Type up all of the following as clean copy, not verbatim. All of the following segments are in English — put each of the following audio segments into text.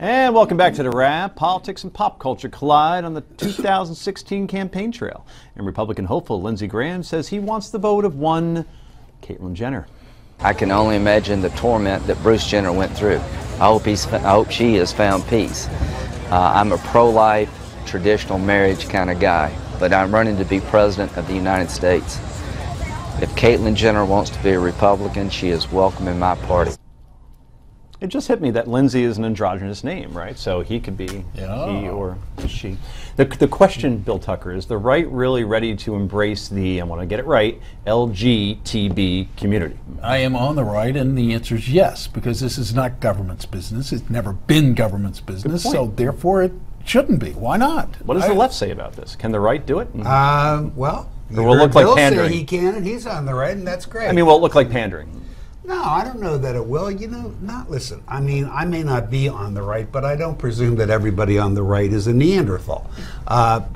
And welcome back to The Wrap. Politics and pop culture collide on the 2016 campaign trail. And Republican hopeful Lindsey Graham says he wants the vote of one Caitlyn Jenner. I can only imagine the torment that Bruce Jenner went through. I hope she has found peace. I'm a pro-life, traditional marriage kind of guy, but I'm running to be president of the United States. If Caitlyn Jenner wants to be a Republican, she is welcome in my party. It just hit me that Lindsey is an androgynous name, right? So he could be he or she. The question, Bill Tucker, is the right really ready to embrace the, I want to get it right, LGTB community? I am on the right, and the answer is yes, because this is not government's business. It's never been government's business, so therefore it shouldn't be. Why not? What does the left say about this? Can the right do it? Well, or will it look like pandering? Say he can, and he's on the right, and that's great. I mean, will it look like pandering? No, I don't know that it will. You know, listen, I mean, I may not be on the right, but I don't presume that everybody on the right is a Neanderthal.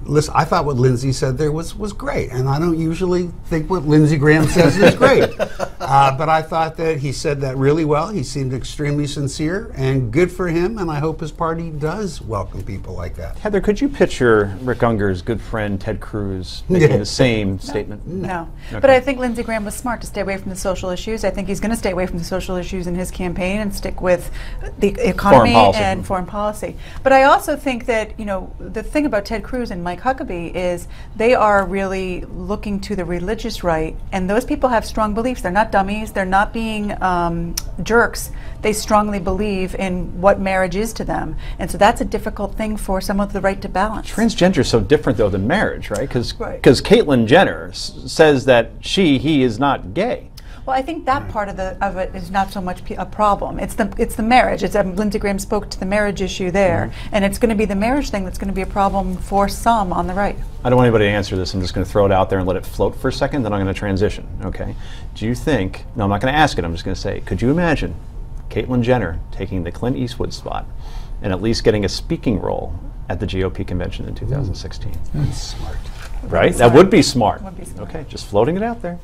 Listen, I thought what Lindsey said there was great, and I don't usually think what Lindsey Graham says is great. But I thought that he said that really well. He seemed extremely sincere, and good for him, and I hope his party does welcome people like that. Heather, could you picture Rick Unger's good friend Ted Cruz making the same statement? No. Okay. But I think Lindsey Graham was smart to stay away from the social issues. I think he's going to stay away from the social issues in his campaign and stick with the economy and foreign policy. But I also think that, you know, the thing about Ted Cruz and Mike Huckabee is they are really looking to the religious right, and those people have strong beliefs. They're not dummies. They're not being jerks. They strongly believe in what marriage is to them. And so that's a difficult thing for someone with the right to balance. Transgender is so different, though, than marriage, right? Because Caitlyn Jenner says that he is not gay. Well, I think that part of it is not so much a problem. It's the marriage. It's Lindsey Graham spoke to the marriage issue there, and it's going to be the marriage thing that's going to be a problem for some on the right. I don't want anybody to answer this. I'm just going to throw it out there and let it float for a second. Then I'm going to transition. Okay? Do you think? No, I'm not going to ask it. I'm just going to say, could you imagine Caitlyn Jenner taking the Clint Eastwood spot and at least getting a speaking role at the GOP convention in 2016? That's smart. Right? That would be smart. Okay, just floating it out there.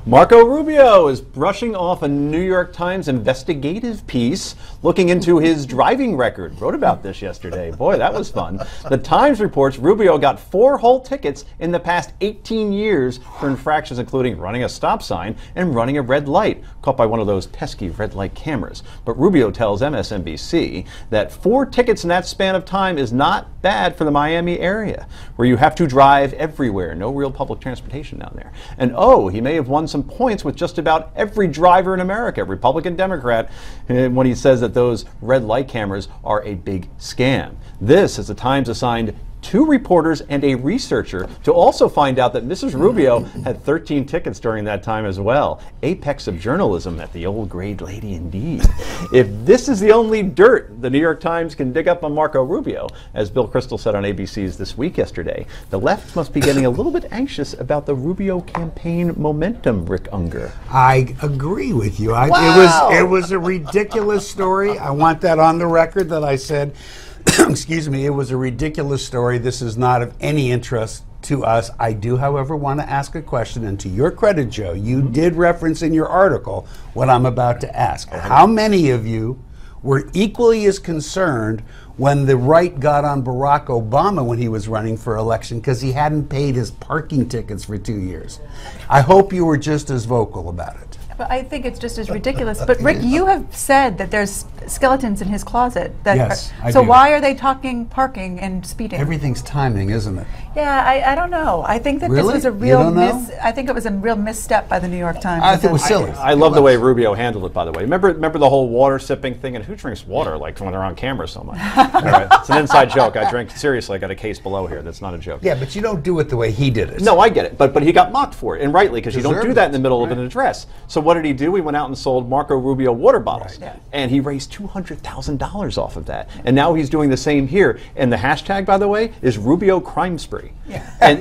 Marco Rubio is brushing off a New York Times investigative piece looking into his driving record. Wrote about this yesterday. Boy, that was fun. The Times reports Rubio got 4 whole tickets in the past 18 years for infractions including running a stop sign and running a red light, caught by one of those pesky red light cameras. But Rubio tells MSNBC that 4 tickets in that span of time is not bad for the Miami area, where you have to drive everywhere, no real public transportation down there. And he may have won some points with just about every driver in America, Republican, Democrat, when he says that those red light cameras are a big scam. This, as the Times assigned 2 reporters and a researcher to also find out that Mrs. Rubio had 13 tickets during that time as well. Apex of journalism at the old grade lady indeed. If this is the only dirt the New York Times can dig up on Marco Rubio, as Bill Kristol said on ABC's This Week yesterday, the left must be getting a little bit anxious about the Rubio campaign momentum, Rick Unger. I agree with you. It was a ridiculous story. I want that on the record that I said, excuse me, it was a ridiculous story. This is not of any interest to us. I do, however, want to ask a question, and to your credit, Joe, you did reference in your article what I'm about to ask. How many of you were equally as concerned when the right got on Barack Obama when he was running for election because he hadn't paid his parking tickets for 2 years? I hope you were just as vocal about it. But I think it's just as ridiculous. But Rick, you have said that there's skeletons in his closet. Yes, so why are they talking parking and speeding? Everything's timing, isn't it? Yeah, I don't know. I think that this was a real I think it was a real misstep by the New York Times. I think it was silly. I love the way Rubio handled it, by the way. Remember the whole water sipping thing? And who drinks water like when they're on camera so much? All right. It's an inside joke. I drink, seriously, I got a case below here. That's not a joke. Yeah, but you don't do it the way he did it. No, I get it. But he got mocked for it, and rightly, because you don't do that in the middle of an address. So what did he do? He went out and sold Marco Rubio water bottles. Right. And he raised $200,000 off of that. And now he's doing the same here. And the hashtag, by the way, is Rubio Crime Spree. Yeah. And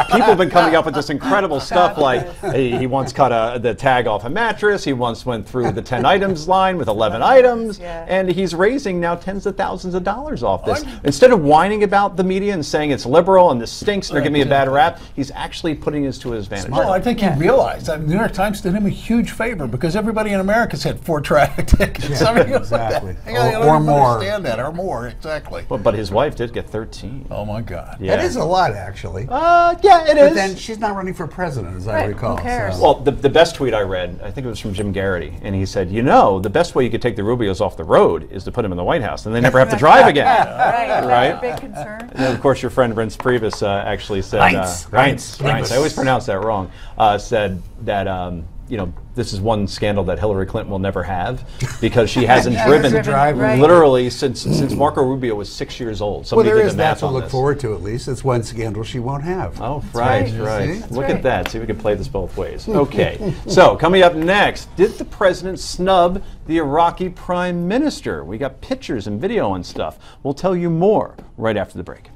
people have been coming up with this incredible stuff like he once cut the tag off a mattress. He once went through the 10 items line with 11 items. Yeah. And he's raising now tens of thousands of dollars off this. Instead of whining about the media and saying it's liberal and this stinks and they're giving me a bad rap, he's actually putting this to his advantage. Well, I think he realized that the New York Times did him a huge favor because everybody in America's had 4 traffic tickets. Yeah. I Exactly. Or more. Understand that, or more, exactly. But his wife did get 13. Oh my God. That is a lot, actually. Yeah, it is. But then she's not running for president, as I recall. Who cares? So. Well, the best tweet I read, I think it was from Jim Garrity, and he said, you know, the best way you could take the Rubios off the road is to put them in the White House, and they never have to drive again. Right. That's a big concern. And of course, your friend Reince Priebus actually said, Reince. I always pronounce that wrong, said that, you know, this is one scandal that Hillary Clinton will never have because she hasn't driven literally since Marco Rubio was 6 years old. Well, there is that to look forward to, at least. It's one scandal she won't have. Oh, right. Look at that. See, we can play this both ways. Okay. So, coming up next, did the president snub the Iraqi prime minister? We got pictures and video and stuff. We'll tell you more right after the break.